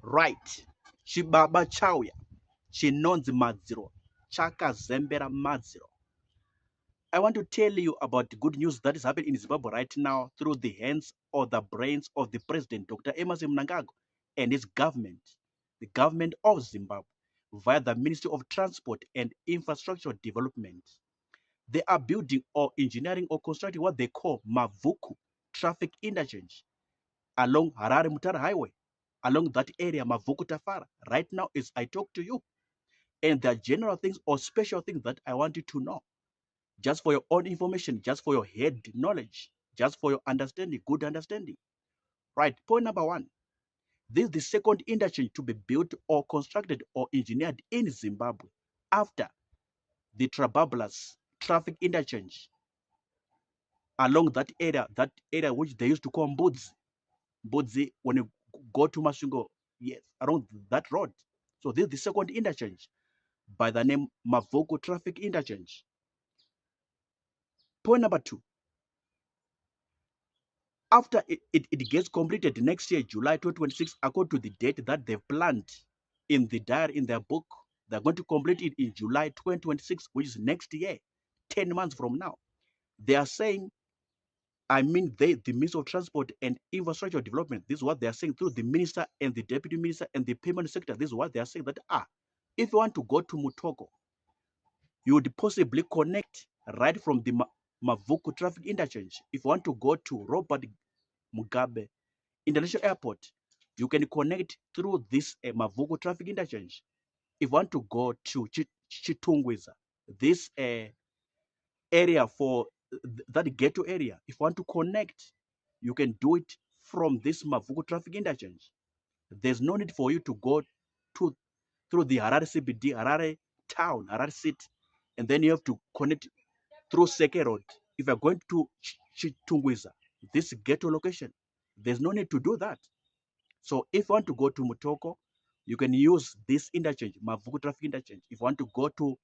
Right. Chibaba chauya. Chinonzi Madziro. Chaka zembera Madziro. I want to tell you about the good news that is happening in Zimbabwe right now through the hands or the brains of the President, Dr. Emmerson Mnangagwa, and his government, the government of Zimbabwe, via the Ministry of Transport and Infrastructure Development. They are building or engineering or constructing what they call Mabvuku traffic interchange along Harare Mutara Highway, along that area, Mabvuku Tafara. Right now, as I talk to you, and there are general things or special things that I want you to know, just for your own information, just for your head knowledge, just for your understanding, good understanding. Right, point number one. This is the second interchange to be built or constructed or engineered in Zimbabwe after the Trabablas traffic interchange along that area which they used to call Mbudzi when you go to Masungo, yes, around that road. So this is the second interchange by the name Mabvuku traffic interchange. Point number two. After it gets completed next year, July 2026, according to the date that they've planned in the diary, in their book, they're going to complete it in July 2026, which is next year, 10 months from now. They are saying, I mean, the Minister of Transport and Infrastructure Development, this is what they are saying through the Minister and the Deputy Minister and the Payment Secretary. This is what they are saying that, if you want to go to Mutoko, you would possibly connect right from the Mabvuku traffic interchange. If you want to go to Robert Mugabe International Airport, you can connect through this Mabvuku traffic interchange. If you want to go to Chitungwiza, this area for that ghetto area, if you want to connect, you can do it from this Mabvuku traffic interchange. There's no need for you to go through the Harare CBD, Harare town, Harare city, and then you have to connect through Seke Road. If you're going to Chitungwiza, this ghetto location, there's no need to do that. So if you want to go to Mutoko, you can use this interchange, Mabvuku traffic interchange. If you want to go to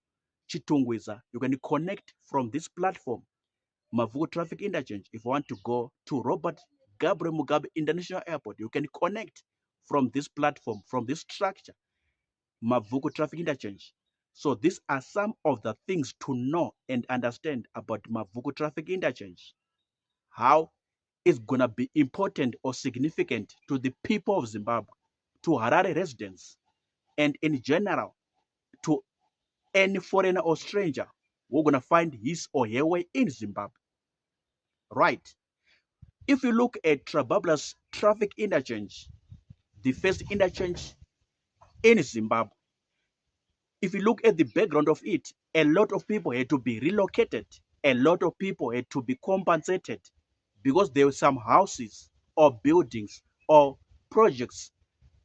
Chitungwiza, you can connect from this platform, Mabvuku traffic interchange. If you want to go to Robert Gabriel Mugabe International Airport, you can connect from this platform, from this structure, Mabvuku traffic interchange. So these are some of the things to know and understand about Mabvuku traffic interchange. How it's gonna be important or significant to the people of Zimbabwe, to Harare residents, and in general, to any foreigner or stranger who's gonna find his or her way in Zimbabwe. Right. If you look at Trababla's traffic interchange, the first interchange in Zimbabwe, if you look at the background of it, a lot of people had to be relocated. A lot of people had to be compensated because there were some houses or buildings or projects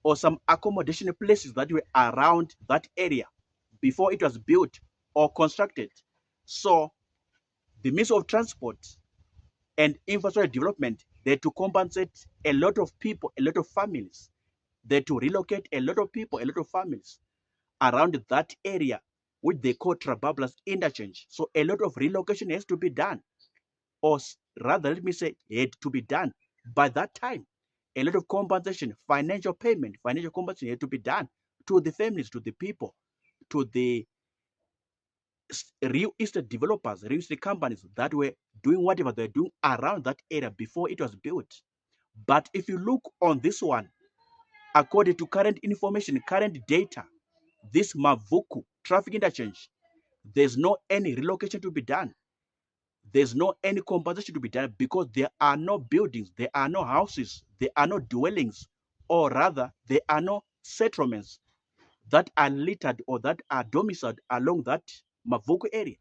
or some accommodation places that were around that area before it was built or constructed. So the Ministry of Transport and Infrastructure Development, they had to compensate a lot of people, a lot of families. They had to relocate a lot of people, a lot of families around that area, which they call Trabablas interchange. So a lot of relocation has to be done, or rather, let me say, had to be done by that time. A lot of compensation, financial payment, financial compensation had to be done to the families, to the people, to the real estate developers, real estate companies that were doing whatever they're doing around that area before it was built. But if you look on this one, according to current information, current data, this Mabvuku traffic interchange, there's no any relocation to be done. There's no any compensation to be done because there are no buildings, there are no houses, there are no dwellings, or rather, there are no settlements that are littered or that are domiciled along that Mabvuku area,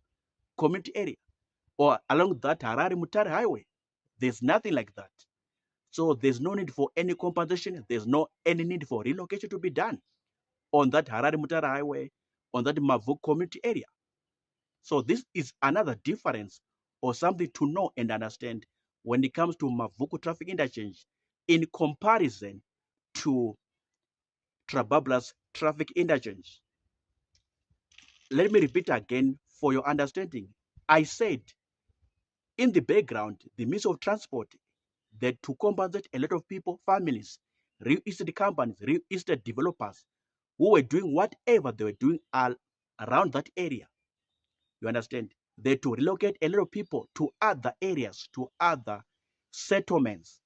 community area, or along that Harare Mutare highway. There's nothing like that. So there's no need for any compensation. There's no any need for relocation to be done on that Harare Mutare highway, on that Mabvuku community area. So this is another difference or something to know and understand when it comes to Mabvuku traffic interchange in comparison to Trababla's traffic interchange. Let me repeat again for your understanding. I said in the background, the Ministry of Transport, that to compensate a lot of people, families, real estate companies, real estate developers who were doing whatever they were doing around that area. You understand? They to relocate a lot of people to other areas, to other settlements,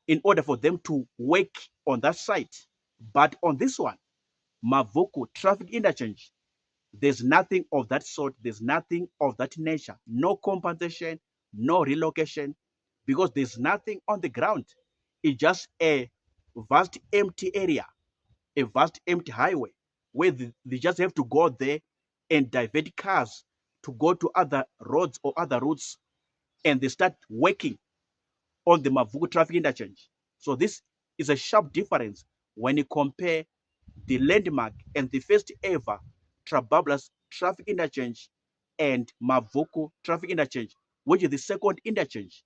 in order for them to work on that site. But on this one, Mabvuku traffic interchange, there's nothing of that sort. There's nothing of that nature. No compensation, no relocation, because there's nothing on the ground. It's just a vast empty area, a vast empty highway where they just have to go there and divert cars to go to other roads or other routes, and they start working on the Mabvuku traffic interchange. So this is a sharp difference when you compare the landmark and the first ever Trabablas traffic interchange and Mabvuku traffic interchange, which is the second interchange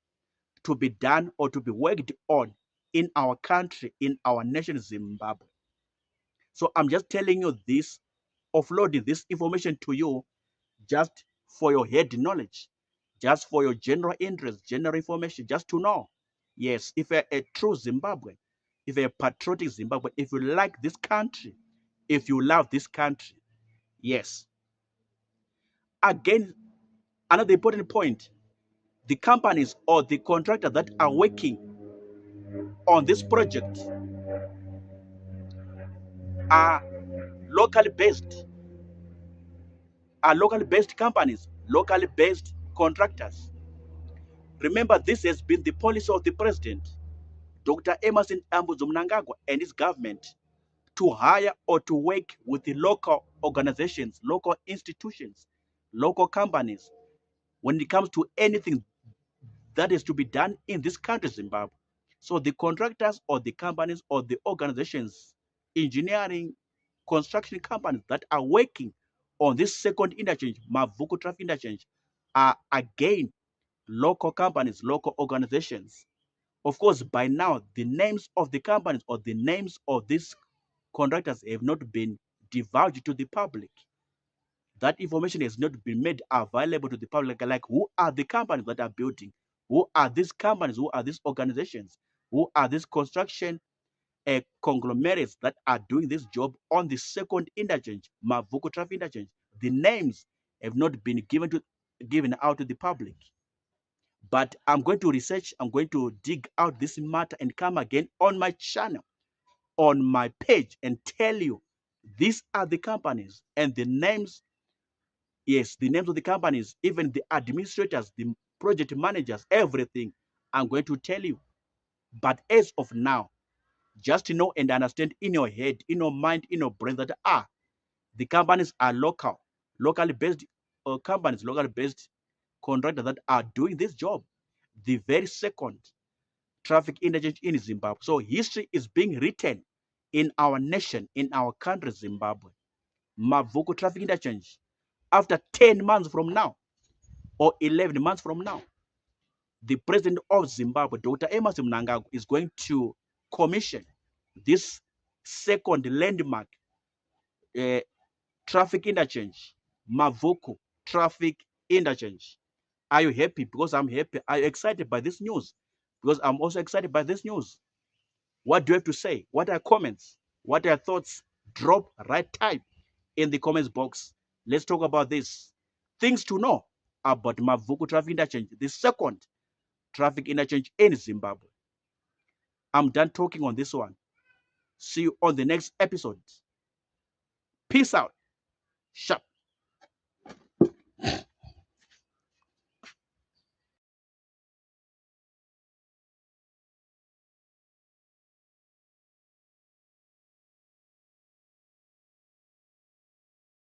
to be done or to be worked on in our country, in our nation, Zimbabwe. So I'm just telling you this, offloading this information to you just for your head knowledge, just for your general interest, general information, just to know. Yes, if you're a true Zimbabwean, if you're a patriotic Zimbabwean, if you like this country, if you love this country, yes. Again, another important point, the companies or the contractors that are working on this project are locally based, companies, locally based contractors. Remember, this has been the policy of the president, Dr. Emerson Mnangagwa, and his government to hire or to work with the local organizations, local institutions, local companies when it comes to anything that is to be done in this country, Zimbabwe. So the contractors or the companies or the organizations, engineering, construction companies that are working on this second interchange, Mabvuku traffic interchange, are again local companies, local organizations. Of course, by now, the names of the companies or the names of these contractors have not been divulged to the public. That information has not been made available to the public. Like, who are the companies that are building? Who are these companies? Who are these organizations? Who are these construction conglomerates that are doing this job on the second interchange, Mabvuku traffic interchange? The names have not been given out to the public. But I'm going to research, I'm going to dig out this matter and come again on my channel, on my page, and tell you these are the companies and the names. Yes, the names of the companies, even the administrators, the project managers, everything I'm going to tell you. But as of now, just to know and understand in your head, in your mind, in your brain that the companies are locally based companies, locally based contractors that are doing this job. The very second traffic interchange in Zimbabwe. So history is being written in our nation, in our country, Zimbabwe. Mabvuku traffic interchange. After 10 months from now, or 11 months from now, the president of Zimbabwe, Dr. Emerson Mnangagwa, is going to commission this second landmark traffic interchange, Mabvuku traffic interchange. Are you happy? Because I'm happy. Are you excited by this news? Because I'm also excited by this news. What do you have to say? What are comments? What are thoughts? Drop right type in the comments box. Let's talk about this. Things to know about Mabvuku traffic interchange, the second traffic interchange in Zimbabwe. I'm done talking on this one. See you on the next episode. Peace out. Sharp.